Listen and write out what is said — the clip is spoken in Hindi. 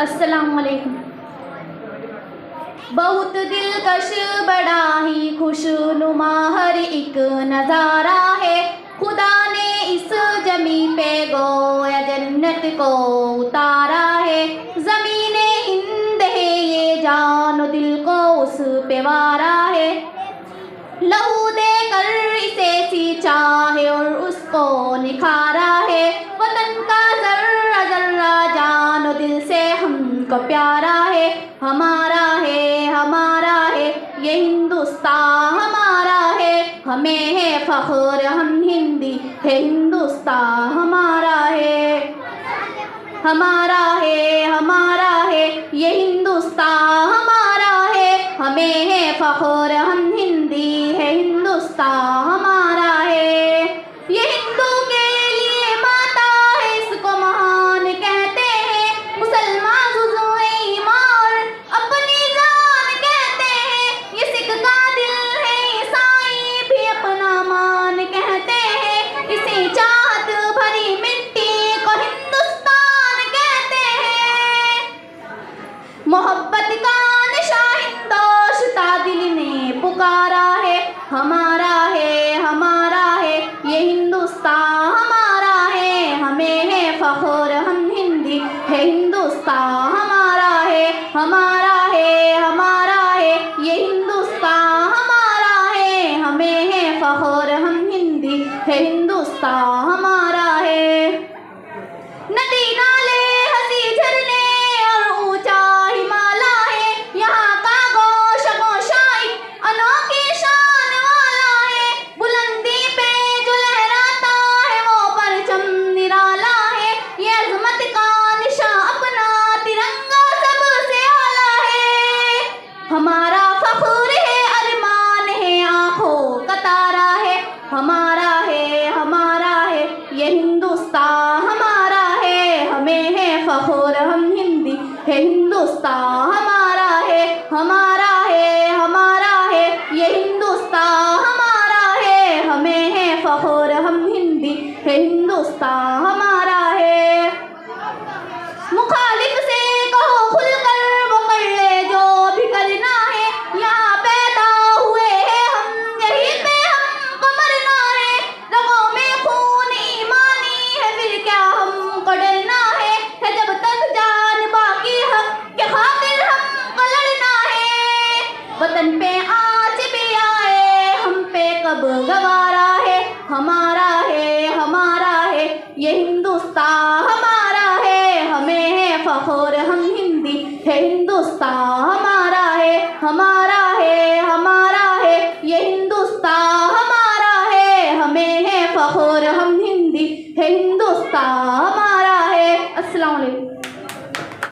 अस्सलाम वालेकुम। बहुत दिलकश बड़ा ही खुशनुमा हर एक नज़ारा है। खुदा ने इस जमी पे गोया जन्नत को उतारा है। ज़मीने हिंद है ये जानो दिल को उस पे वारा है। लहू दे कर इसे सींचा है और उसको निखारा है। वतन का जर्रा जर्रा जानो दिल से हमको प्यारा है। हमारा है ये हिंदुस्तान हमारा है। हमें है फख्र हम हिंदी है। हिंदुस्तान हमारा है ये हिंदुस्तान हमारा है। हमें है फख्र हम हिंदी है। हिंदुस्तान हमारा है। ये हिंदू के लिए माता है इसको महान कहते हैं। मुसलमान जुज़्वे ईमान अपनी जान कहते हैं। ये सिख का दिल है ईसाई भी अपना मान कहते हैं। इसी चाहत भरी मिट्टी को हिंदुस्तान कहते हैं। मोहब्बत का नशा हिंदोस्ता दिल ने पुकारा है। हमारा है ये हिंदुस्तान हमारा है। हमें है फख्र हम हिंदी है। हिंदुस्तान हमारा है ये हिंदुस्तान हमारा है। हमें है फख्र हम हिंदी है। हिंदुस्तान हमारा है। नदी नाले हंसी झरने और ऊंचा हिमालय है। यहाँ का गोशाई अनोखी शान वाला है। बुलंदी पे जो लहराता है वो परचम निराला है। ये अजमत का निशान अपना तिरंगा सबसे आला है। हमारा फख्र है अरमान है आंखों का तारा है। हमारा है ये हिंदुस्तान हमारा है। हमें है फख्र हम हिंदी है। हिंदुस्तान हमारा है ये हिंदुस्तान हमारा है। हमें है फख्र हम हिंदी है। हिंदुस्तान हमारा है। मुखालिफ से कहो खुलकर वो कर ले जो भी करना है। यहाँ पैदा हुए हैं हम यहीं पे हमको मरना है। रगों में खून ईमानी है फिर क्या हमको डरना है। जब तक जान बाकी हक के खातिर हमको लड़ना है। वतन पे आँच भी आए हम पे कब गवारा है। हमारा है ये हिंदुस्तान हमारा है। हमें है फख्र हम हिंदी है। हिंदुस्तान हमारा है ये हिंदुस्तान हमारा है। हमें है फख्र हम हिंदी है। हिंदुस्तान हमारा है। अस्सलाम वालेकुम।